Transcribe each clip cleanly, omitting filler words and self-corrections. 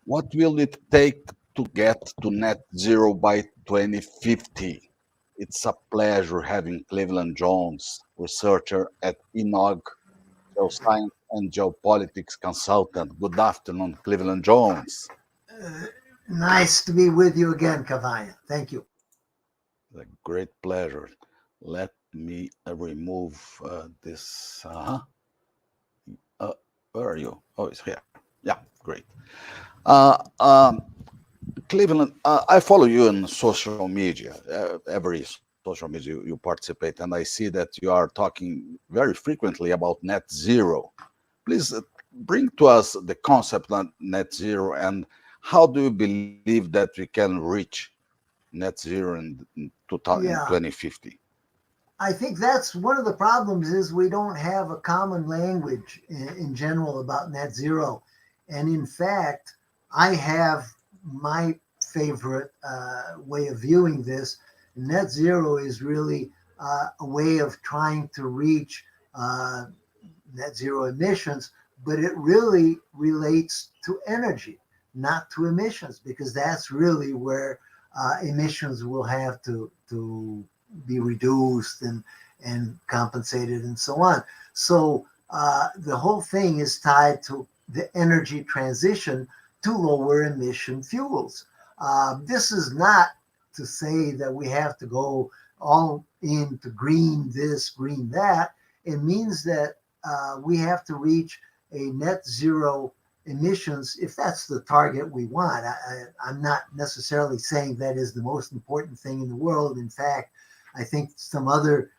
What will it take to get to net zero by 2050? It's a pleasure having Cleveland Jones, researcher at ENOG, geoscience and geopolitics consultant. Good afternoon, Cleveland Jones. Uh, Nice to be with you again, Kavaya. Thank you. A great pleasure. Let me remove this. Where are you? Oh, it's here. Yeah, great. Uh, um, Cleveland, I follow you on social media, every social media you participate, and I see that you are talking very frequently about net zero. Please bring to us the concept of net zero and how do you believe that we can reach net zero in Yeah, 2050? I think that's one of the problems is we don't have a common language in general about net zero. And in fact, I have my favorite way of viewing this. Net zero is really a way of trying to reach uh, net zero emissions, but it really relates to energy, not to emissions, because that's really where emissions will have to be reduced and compensated and so on. So the whole thing is tied to the energy transition to lower emission fuels. This is not to say that we have to go all into green this, green that. It means that we have to reach a net zero emissions if that's the target we want. I'm not necessarily saying that is the most important thing in the world. In fact, I think some other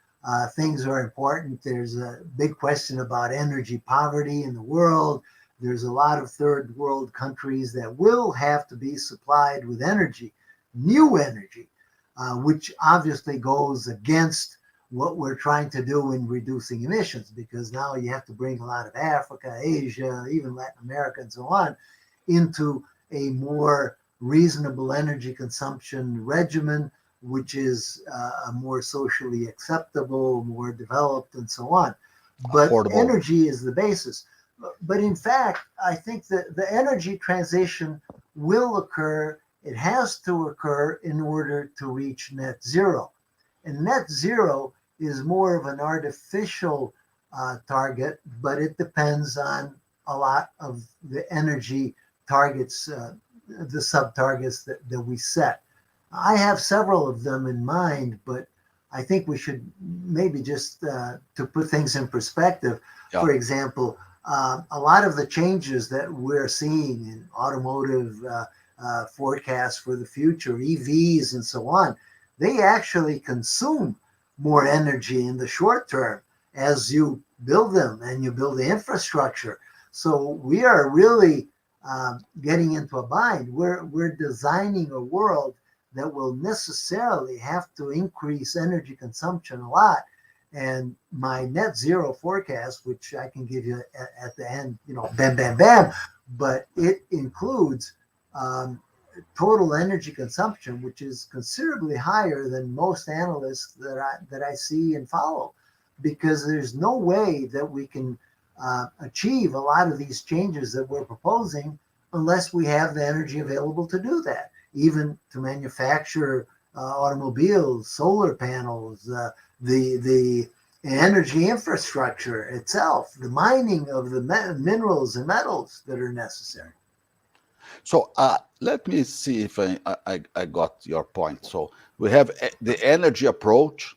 things are important. There's a big question about energy poverty in the world. There's a lot of third world countries that will have to be supplied with energy, new energy, which obviously goes against what we're trying to do in reducing emissions because now you have to bring a lot of Africa, Asia, even Latin America, and so on into a more reasonable energy consumption regimen, which is more socially acceptable, more developed, and so on. But Affordable. energy is the basis. But in fact, I think that the energy transition will occur. It has to occur in order to reach net zero. And net zero is more of an artificial target, but it depends on a lot of the energy targets, the sub targets that we set. I have several of them in mind, but I think we should maybe just to put things in perspective. Yeah. For example, a lot of the changes that we're seeing in automotive forecasts for the future, EVs and so on, they actually consume more energy in the short term as you build them and you build the infrastructure. So we are really getting into a bind. We're designing a world that will necessarily have to increase energy consumption a lot. And my net zero forecast, which I can give you at the end, bam, bam, bam, but it includes um, total energy consumption, which is considerably higher than most analysts that I see and follow, because there's no way that we can achieve a lot of these changes that we're proposing unless we have the energy available to do that, even to manufacture automobiles, solar panels, the energy infrastructure itself, the mining of the minerals and metals that are necessary. So let me see if I got your point. So we have the energy approach,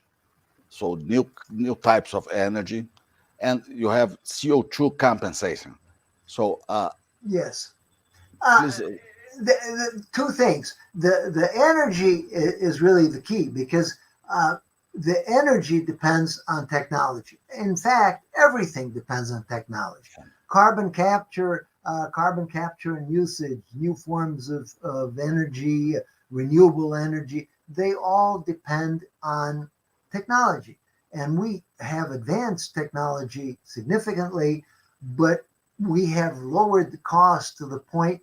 so new types of energy, and you have CO2 compensation. So Yes. Uh, please, the two things. The energy is really the key because uh, the energy depends on technology. In fact, everything depends on technology. Carbon capture and usage, new forms of energy, renewable energy. They all depend on technology, and we have advanced technology significantly, but we have lowered the cost to the point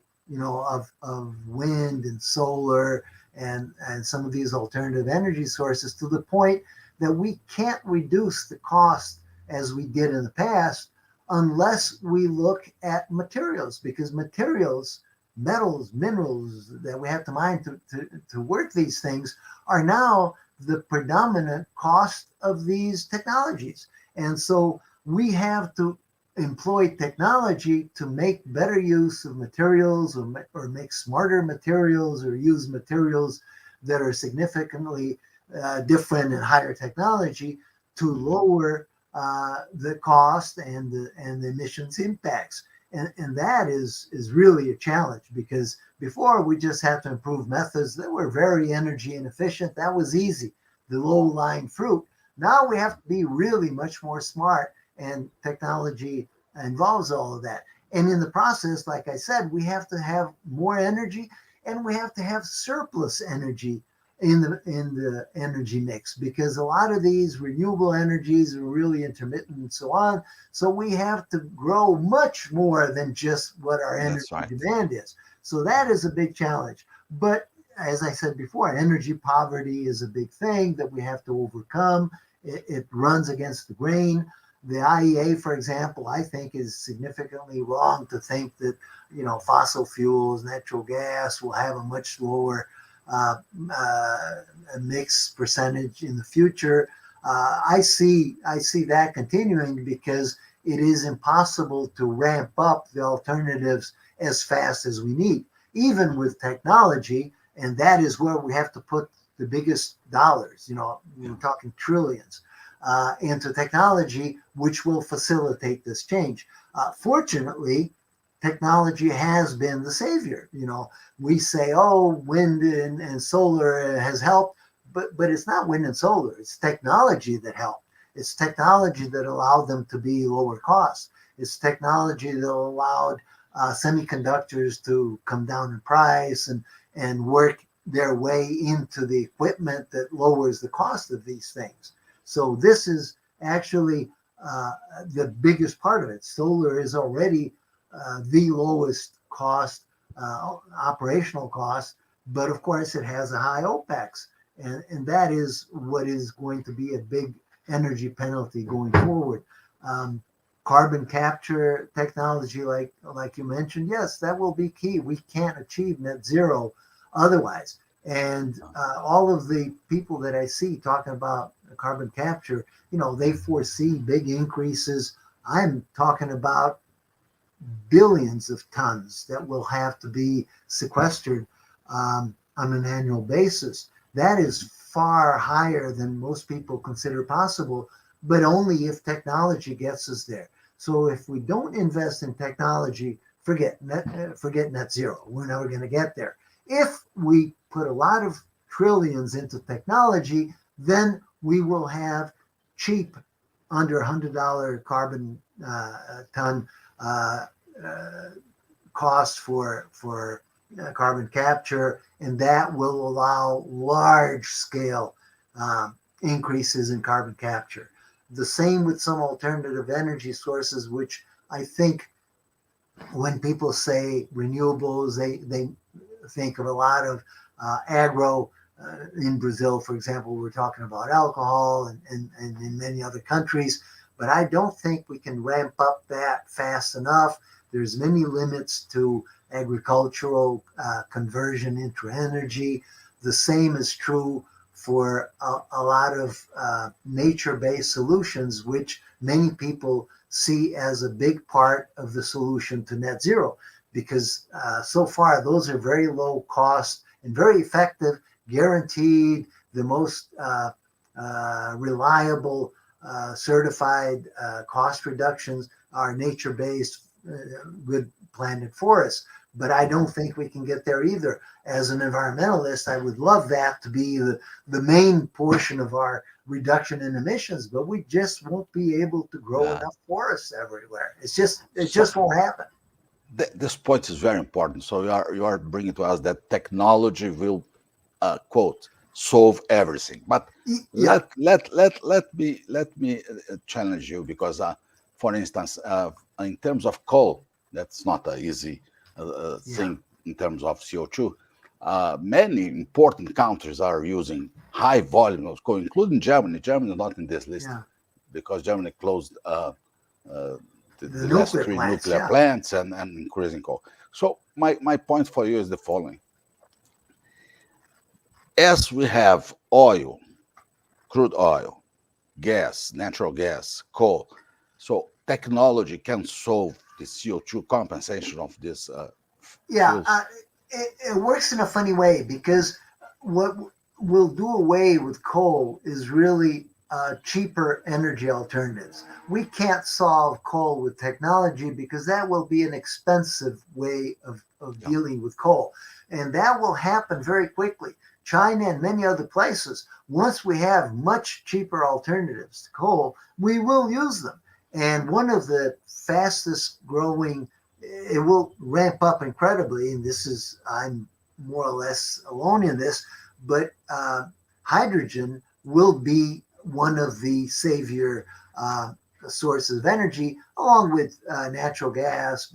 of wind and solar and some of these alternative energy sources to the point that we can't reduce the cost as we did in the past unless we look at materials because materials metals, minerals that we have to mine to work these things are now the predominant cost of these technologies. And so we have to employ technology to make better use of materials, or make smarter materials, or use materials that are significantly different and higher technology to lower the cost and the emissions impacts. And that is really a challenge, because before we just had to improve methods that were very energy inefficient. That was easy, the low-lying fruit. Now we have to be really much more smart, and technology involves all of that. And in the process, like I said, we have to have more energy, and we have to have surplus energy in the energy mix, because a lot of these renewable energies are really intermittent and so on. So we have to grow much more than just what our energy demand is. So that is a big challenge. But as I said before, energy poverty is a big thing that we have to overcome. It runs against the grain. The IEA, for example, I think is significantly wrong to think that, fossil fuels, natural gas will have a much lower mix percentage in the future. I see that continuing, because it is impossible to ramp up the alternatives as fast as we need, even with technology. And that is where we have to put the biggest dollars. We're talking trillions into technology, which will facilitate this change. Fortunately, technology has been the savior. We say, oh, wind and solar has helped, but it's not wind and solar. It's technology that helped. It's technology that allowed them to be lower cost. It's technology that allowed semiconductors to come down in price and work their way into the equipment that lowers the cost of these things. So this is actually the biggest part of it. Solar is already the lowest cost, operational cost, but of course it has a high OPEX, and that is what is going to be a big energy penalty going forward. Carbon capture technology, like you mentioned, yes, that will be key. We can't achieve net zero otherwise. And all of the people that I see talking about carbon capture, they foresee big increases. I'm talking about billions of tons that will have to be sequestered on an annual basis. That is far higher than most people consider possible, but only if technology gets us there. So if we don't invest in technology, forget net zero. We're never going to get there. If we put a lot of trillions into technology, then we will have cheap, under $100 carbon ton cost for carbon capture, and that will allow large scale increases in carbon capture. The same with some alternative energy sources, which I think when people say renewables, they think of a lot of agro. In Brazil, for example, we're talking about alcohol, and in many other countries, but I don't think we can ramp up that fast enough. There's many limits to agricultural conversion into energy. The same is true for a lot of nature-based solutions, which many people see as a big part of the solution to net zero, because so far those are very low cost and very effective, guaranteed, the most reliable, certified cost reductions are nature-based, good planted forests. But I don't think we can get there either. As an environmentalist, I would love that to be the main portion of our reduction in emissions, but we just won't be able to grow enough forests everywhere. It just won't happen. This point is very important. So you are bringing to us that technology will, quote, solve everything. But let me challenge you, because, for instance, in terms of coal, that's not an easy thing in terms of CO2. Many important countries are using high volume of coal, including Germany. Germany is not in this list because Germany closed the last nuclear three plants, nuclear yeah. plants and increasing coal. So my point for you is the following. As we have oil, crude oil, gas, natural gas, coal, so technology can solve the CO2 compensation of these Yeah, fuels. it works in a funny way because what will do away with coal is really cheaper energy alternatives. We can't solve coal with technology because that will be an expensive way of Yeah, dealing with coal. And that will happen very quickly. China and many other places, once we have much cheaper alternatives to coal, we will use them. And one of the fastest growing, it will ramp up incredibly, and this is, I'm more or less alone in this, but hydrogen will be one of the savior sources of energy, along with natural gas,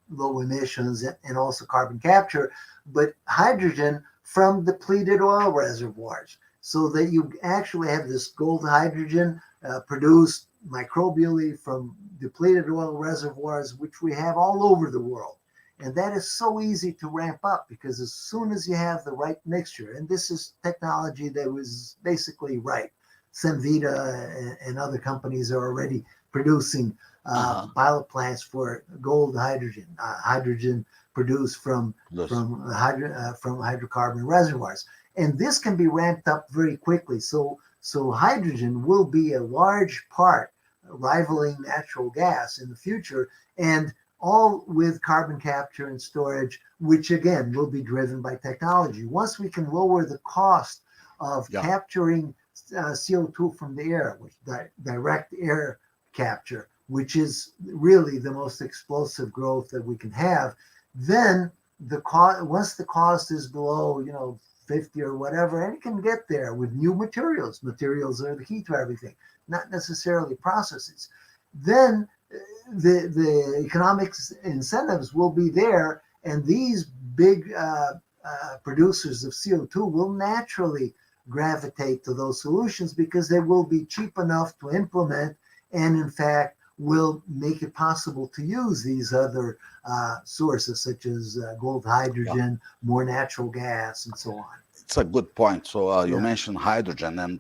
low emissions, and also carbon capture, but hydrogen from depleted oil reservoirs, so that you actually have this gold hydrogen produced microbially from depleted oil reservoirs, which we have all over the world. And that is so easy to ramp up because as soon as you have the right mixture, and this is technology that was basically right. Semvita and other companies are already producing uh-huh. pilot plants for gold hydrogen, hydrogen produced Those, from hydrocarbon reservoirs, and this can be ramped up very quickly. So hydrogen will be a large part, rivaling natural gas in the future, and all with carbon capture and storage, which again will be driven by technology. Once we can lower the cost of yeah, capturing CO2 from the air, which direct air capture, which is really the most explosive growth that we can have, then the cost, once the cost is below 50 or whatever, and it can get there with new materials. Materials are the key to everything, not necessarily processes. Then the economic incentives will be there, and these big producers of CO2 will naturally gravitate to those solutions because they will be cheap enough to implement, and in fact will make it possible to use these other sources such as gold yeah. hydrogen, more natural gas, and so on. It's a good point. So you Yeah. mentioned hydrogen, and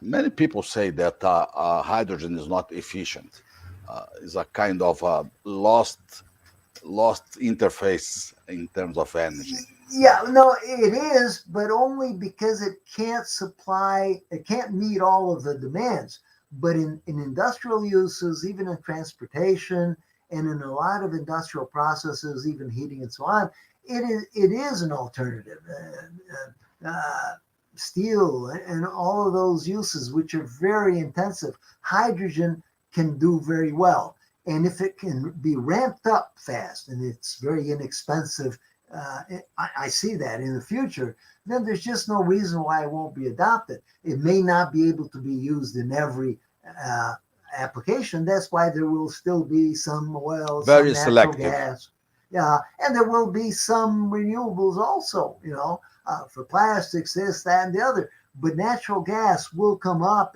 many people say that hydrogen is not efficient. It's a kind of lost interface in terms of energy. Yeah, no, it is, but only because it can't meet all of the demands. But in industrial uses, even in transportation and in a lot of industrial processes, even heating and so on, it is an alternative. Steel and all of those uses, which are very intensive, hydrogen can do very well. And if it can be ramped up fast and it's very inexpensive, I see that in the future, then there's just no reason why it won't be adopted. It may not be able to be used in every uh, application. That's why there will still be some oil, some Very natural selective. gas. Yeah, and there will be some renewables also, for plastics, this, that, and the other. But natural gas will come up.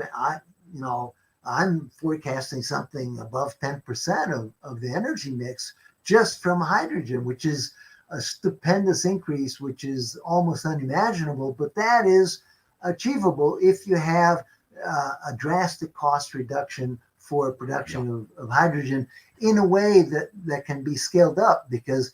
You know, I'm forecasting something above 10% of the energy mix just from hydrogen, which is a stupendous increase, which is almost unimaginable, but that is achievable if you have a drastic cost reduction for Yeah, production of hydrogen in a way that can be scaled up because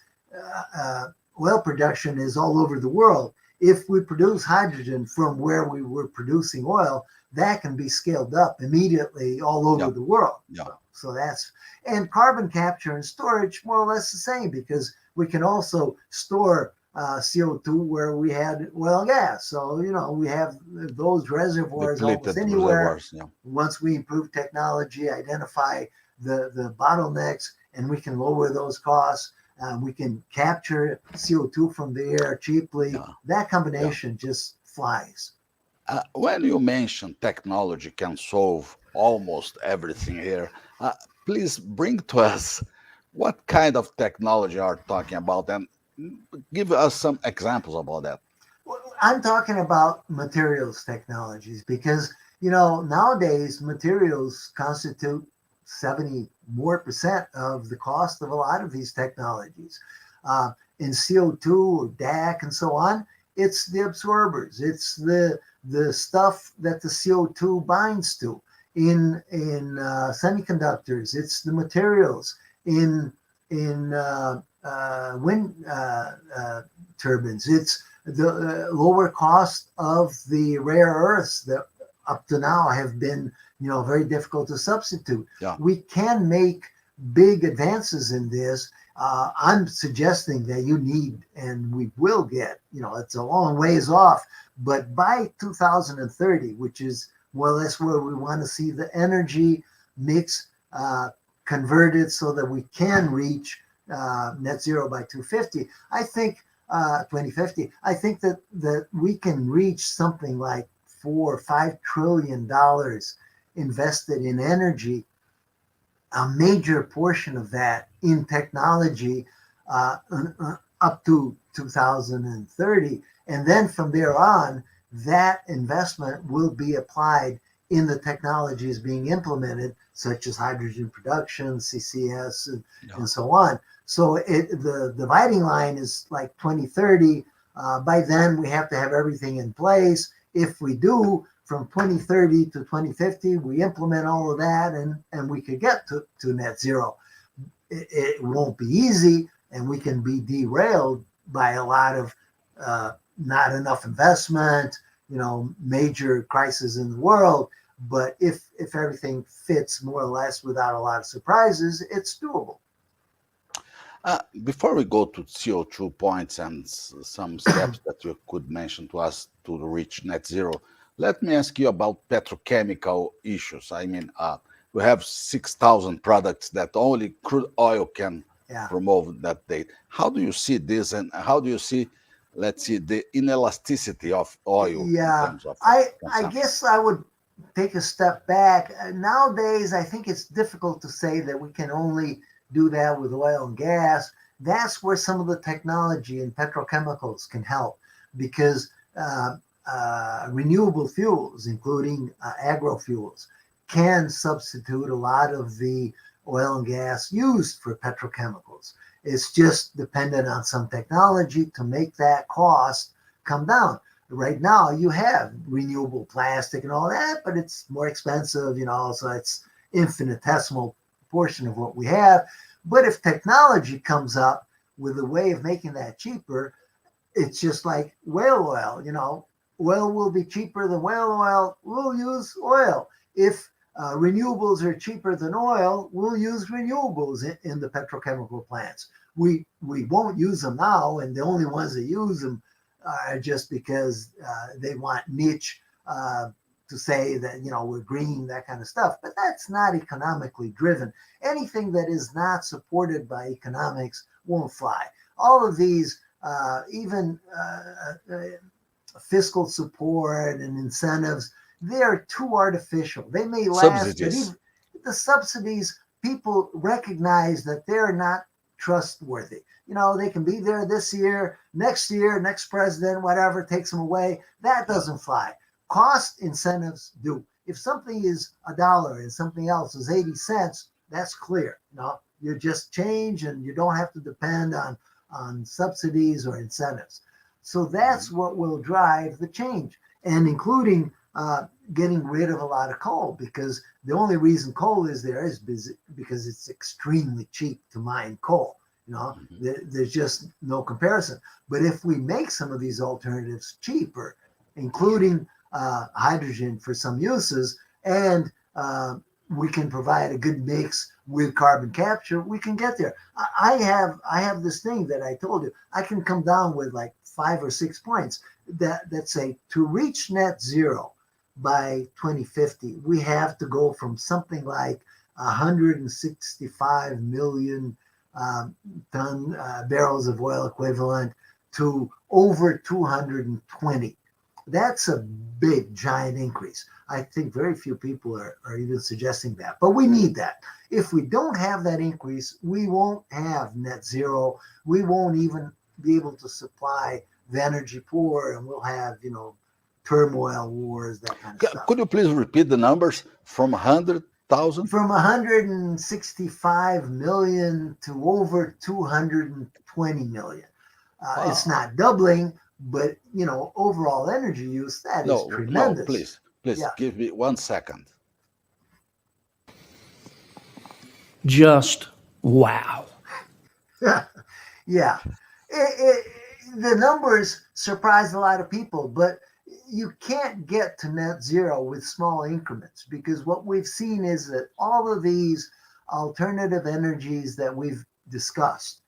oil production is all over the world. If we produce hydrogen from where we were producing oil, that can be scaled up immediately all over yeah, the world. yeah, So that's, and carbon capture and storage more or less the same because we can also store CO2 where we had oil and gas. So, we have those reservoirs almost depleted anywhere. reservoirs. Yeah, Once we improve technology, identify the bottlenecks, and we can lower those costs, we can capture CO2 from the air cheaply. yeah, That yeah. combination just flies. When you mention technology can solve almost everything here, please bring to us what kind of technology are you talking about and give us some examples about that. I'm talking about materials technologies because, nowadays materials constitute 70 more percent of the cost of a lot of these technologies. In CO2 or DAC and so on, it's the absorbers, it's the stuff that the CO2 binds to. In semiconductors, it's the materials. In wind turbines, it's the lower cost of the rare earths that up to now have been, very difficult to substitute. Yeah. We can make big advances in this. I'm suggesting that you need, and we will get, it's a long ways off, but by 2030, which is more or less where we want to see the energy mix converted so that we can reach net zero by 2050. I think 2050. I think that we can reach something like $4 or $5 trillion invested in energy. A major portion of that in technology up to 2030, and then from there on, that investment will be applied in the technologies being implemented, such as hydrogen production, CCS, and so on. So the dividing line is like 2030. By then, we have to have everything in place. If we do, from 2030 to 2050, we implement all of that, and we could get to net zero. It won't be easy, and we can be derailed by a lot of not enough investment, major crisis in the world. But if everything fits more or less without a lot of surprises, it's doable. Before we go to CO2 points and some steps that you could mention to us to reach net zero, let me ask you about petrochemical issues. I mean, we have 6,000 products that only crude oil can promote that date. How do you see this, and how do you see, let's see, the inelasticity of oil? Yeah, in terms of I guess I would take a step back. Nowadays, I think it's difficult to say that we can only do that with oil and gas. That's where some of the technology in petrochemicals can help, because renewable fuels, including agrofuels, can substitute a lot of the oil and gas used for petrochemicals. It's just dependent on some technology to make that cost come down. Right now, you have renewable plastic and all that, but it's more expensive, so it's infinitesimal portion of what we have. But if technology comes up with a way of making that cheaper, it's just like whale oil, oil will be cheaper than whale oil, we'll use oil. If renewables are cheaper than oil, we'll use renewables in the petrochemical plants. We won't use them now, and the only ones that use them are just because they want niche to say that, we're green, that kind of stuff. But that's not economically driven. Anything that is not supported by economics won't fly. All of these, even fiscal support and incentives, they're too artificial. They may last, subsidies. But even the subsidies, people recognize that they're not trustworthy. They can be there this year, next president, whatever, takes them away. That doesn't fly. Cost incentives do. If something is $1 and something else is 80 cents, that's clear. You just change, and you don't have to depend on subsidies or incentives. So that's what will drive the change, and including getting rid of a lot of coal, because the only reason coal is there is because it's extremely cheap to mine coal. There's just no comparison. But if we make some of these alternatives cheaper, including hydrogen for some uses, and we can provide a good mix with carbon capture, we can get there. I have this thing that I told you. I can come down with like 5 or 6 points that say to reach net zero by 2050, we have to go from something like 165 million barrels of oil equivalent to over 220. That's a big, giant increase. I think very few people are even suggesting that, but we need that. If we don't have that increase, we won't have net zero. We won't even be able to supply the energy poor, and we'll have, turmoil, wars, that kind of stuff. Could you please repeat the numbers from 100,000 100,000? From 165 million to over 220 million. It's Wow. not doubling, but overall energy use, that is No, no, tremendous. please Yeah. give me 1 second. Just wow. Yeah. The numbers surprise a lot of people, but you can't get to net zero with small increments, because what we've seen is that all of these alternative energies that we've discussed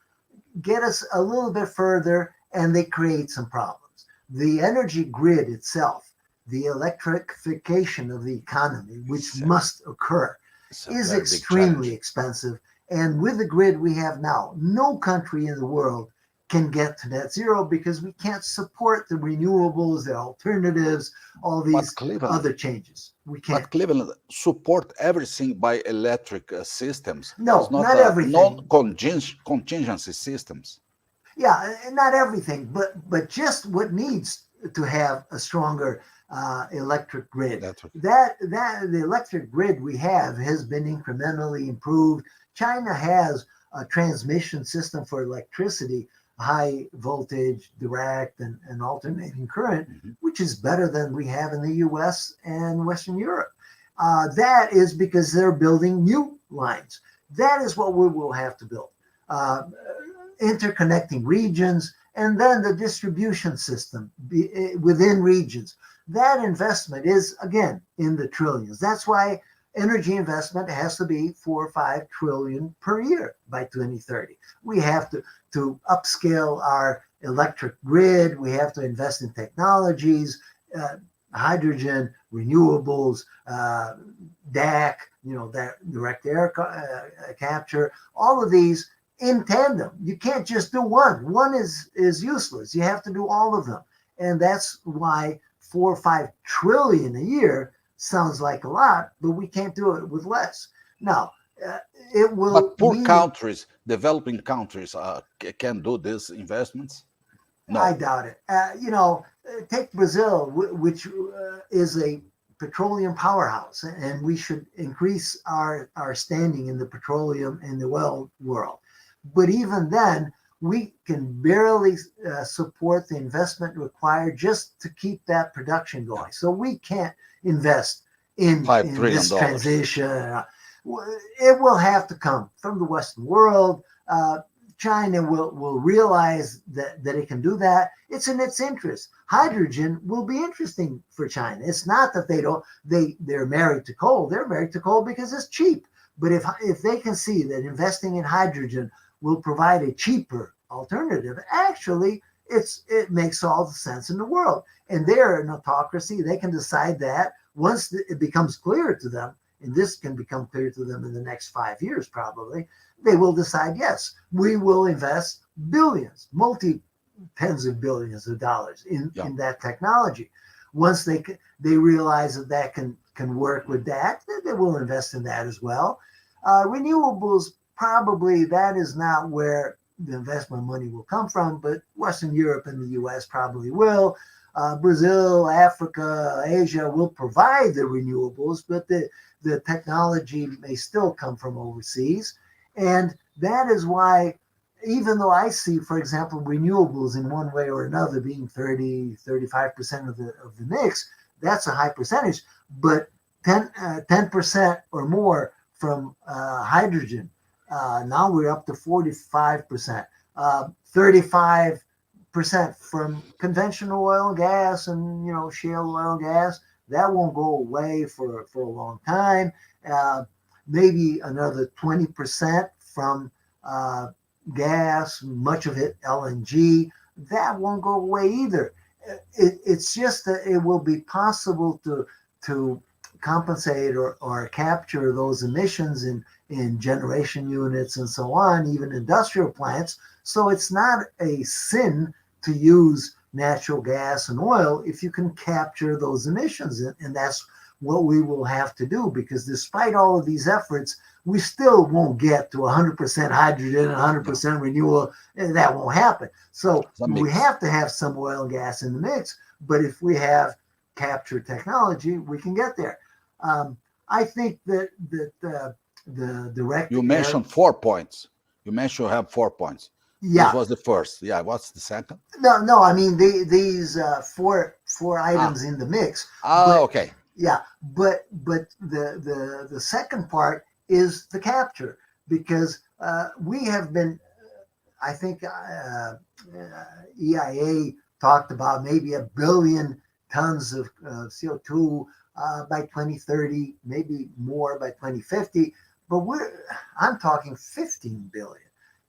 get us a little bit further, and they create some problems. The energy grid itself, the electrification of the economy, which It's a, must occur, it's a is very big extremely challenge. expensive. And with the grid we have now, no country in the world can get to net zero, because we can't support the renewables, the alternatives, all But these Cleveland, other changes. We can't. but Cleveland support everything by electric systems. It's No, not not everything. non-contingency systems. Yeah, not everything, but just what needs to have a stronger electric grid. Electric. That the electric grid we have has been incrementally improved. China has a transmission system for electricity, high voltage, direct, and alternating current, Mhm. which is better than we have in the U.S. and Western Europe. That is because they're building new lines. That is what we will have to build. Uh, Interconnecting regions, and then the distribution system within regions. That investment is, again, in the trillions. That's why energy investment has to be 4 or 5 trillion per year by 2030. We have to upscale our electric grid. We have to invest in technologies, uh, hydrogen, renewables, DAC, that direct air capture, all of these in tandem. You can't just do one. One is useless. You have to do all of them. And that's why 4 or 5 trillion a year sounds like a lot, but we can't do it with less. Now, it will But poor mean, countries, developing countries, can do these investments? No. I doubt it. Take Brazil, which is a petroleum powerhouse, and we should increase our standing in the petroleum and the oil world. But even then, we can barely support the investment required just to keep that production going. So we can't invest in $5 trillion. this transition. It will have to come from the Western world. China will realize that it can do that. It's in its interest. Hydrogen will be interesting for China. It's not that they're married to coal. They're married to coal because it's cheap. But if they can see that investing in hydrogen will provide a cheaper alternative, actually it makes all the sense in the world. And they're an autocracy. They can decide that once it becomes clear to them, and this can become clear to them in the next 5 years probably, they will decide, yes, we will invest billions, multi tens of billions of dollars in that technology. Once they realize that can work with that, they will invest in that as well. Renewables, probably that is not where the investment money will come from, but Western Europe and the US probably will. Brazil, Africa, Asia will provide the renewables, but the technology may still come from overseas. And that is why, even though I see, for example, renewables in one way or another being 35% of the mix, that's a high percentage, but 10% or more from hydrogen. Now we're up to 45%, 35% from conventional oil and gas and shale oil and gas. That won't go away for a long time. Maybe another 20% from gas, much of it LNG. That won't go away either. It's just that it will be possible to compensate or capture those emissions in generation units and so on, even industrial plants. So it's not a sin to use natural gas and oil if you can capture those emissions. And that's what we will have to do, because despite all of these efforts, we still won't get to 100% hydrogen and 100% renewable. And that won't happen. So we have to have some oil and gas in the mix. But if we have capture technology, we can get there. I think that the direct You air, mentioned 4 points. You mentioned you have 4 points. This yeah, was the first. Yeah. What's the second? no, I mean these four Ah. items in the mix, Ah. but Okay. yeah, but the second part is the capture because we have been, I think EIA talked about maybe 1 billion tons of CO2 by 2030, maybe more by 2050. But I'm talking 15 billion.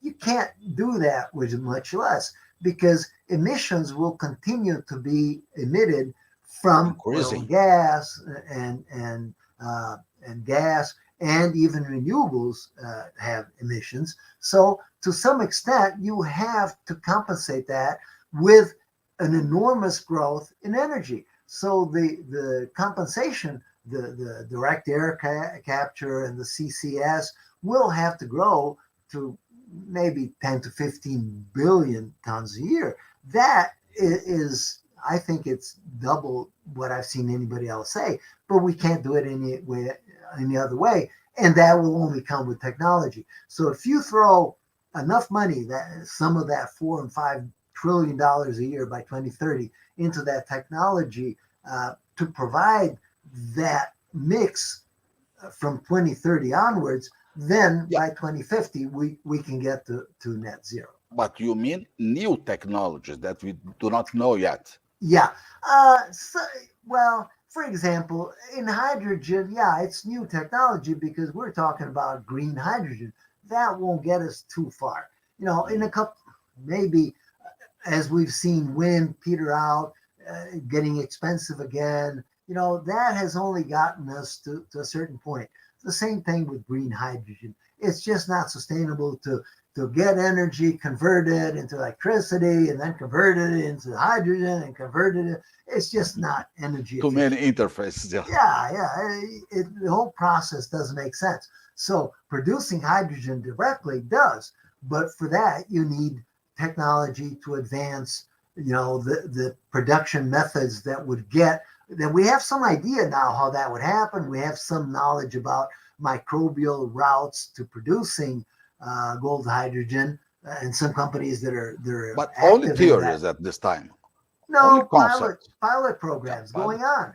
You can't do that with much less because emissions will continue to be emitted from oil Increasing. and gas and gas and even renewables have emissions. So to some extent, you have to compensate that with an enormous growth in energy. So the compensation, the direct air capture and the CCS will have to grow to maybe 10 to 15 billion tons a year. That is, I think it's double what I've seen anybody else say, but we can't do it any other way. And that will only come with technology. So if you throw enough money, that some of that $4 and $5 trillion a year by 2030 into that technology to provide that mix from 2030 onwards, then Yeah. by 2050 we can get to net zero. But you mean new technologies that we do not know yet? Yeah. So, well, for example, in hydrogen, yeah, it's new technology because we're talking about green hydrogen. That won't get us too far. In a couple, maybe as we've seen wind peter out, getting expensive again, that has only gotten us to a certain point. The same thing with green hydrogen. It's just not sustainable to get energy converted into electricity and then converted it into hydrogen and converted it. It's just not energy Too efficient. many interfaces. Yeah. Yeah. The whole process doesn't make sense. So producing hydrogen directly does, but for that you need technology to advance. The production methods that would get that we have some idea now how that would happen. We have some knowledge about microbial routes to producing gold hydrogen, and some companies that are But only active in that. theories at this time. Only No, concepts. pilot Yeah. programs going on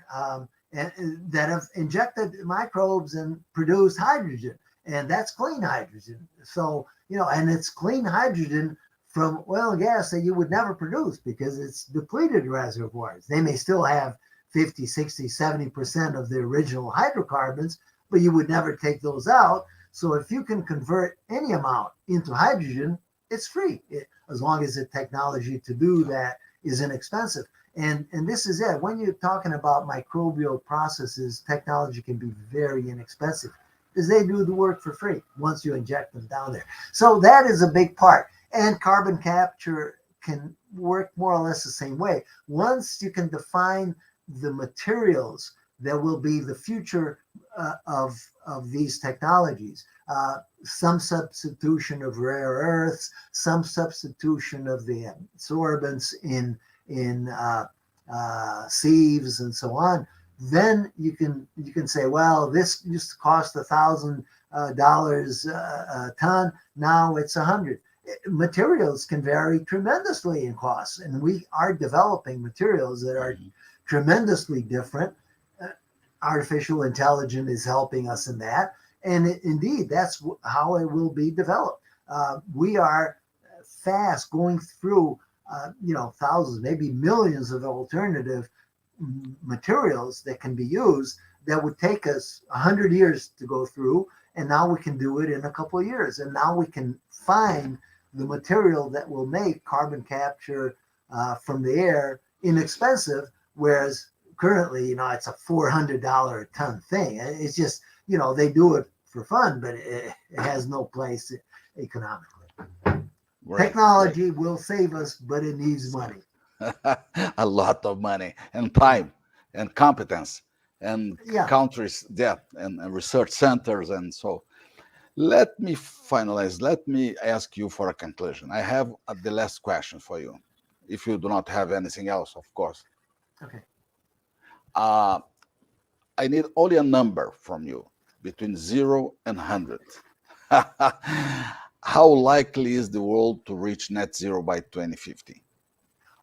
and that have injected microbes and produced hydrogen, and that's clean hydrogen. So and it's clean hydrogen from oil and gas that you would never produce because it's depleted reservoirs. They may still have 50, 60, 70% of the original hydrocarbons, but you would never take those out. So if you can convert any amount into hydrogen, it's free, as long as the technology to do that is inexpensive. And this is it. When you're talking about microbial processes, technology can be very inexpensive because they do the work for free once you inject them down there. So that is a big part. And carbon capture can work more or less the same way. Once you can define the materials that will be the future of these technologies, some substitution of rare earths, some substitution of the absorbents in sieves and so on, then you can say, well, this used to cost $1,000 a ton, now it's 100. Materials can vary tremendously in costs, and we are developing materials that are tremendously different. Artificial intelligence is helping us in that, and indeed, that's how it will be developed. We are fast going through, thousands, maybe millions of alternative materials that can be used that would take us 100 years to go through, and now we can do it in a couple of years. And now we can find the material that will make carbon capture from the air inexpensive, whereas currently, it's a $400 a ton thing. It's just, they do it for fun, but it has no place economically. Great, Technology will save us, but it needs money. A lot of money and time and competence and Yeah. countries, and research centers. And so let me finalize. Let me ask you for a conclusion. I have the last question for you, if you do not have anything else, of course. Okay. I need only a number from you between 0 and 100. How likely is the world to reach net zero by 2050?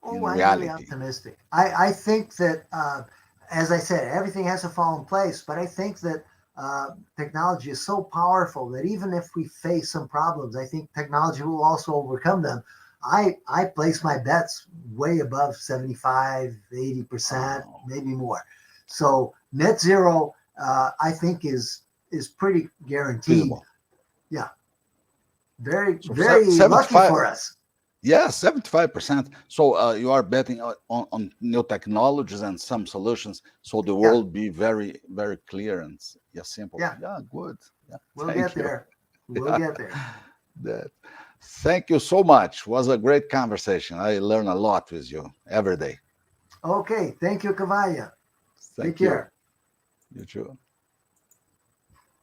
Oh, In I'm reality. really optimistic. I think that, as I said, everything has to fall in place, but I think that technology is so powerful that even if we face some problems, I think technology will also overcome them. I place my bets way above 75, 80%, Wow. maybe more. So net zero, I think is pretty guaranteed. Feasible. Yeah. Very, So very lucky 75, for us. yeah, 75%. So you are betting on new technologies and some solutions, so the Yeah. world be very, very clear and simple. Yeah. Yeah, good. Yeah, We'll thank get you. there. We'll Yeah. get there. That. Thank you so much. Was a great conversation. I learn a lot with you every day. Okay. Thank you, Cavalla. Take Thank you. care. You too.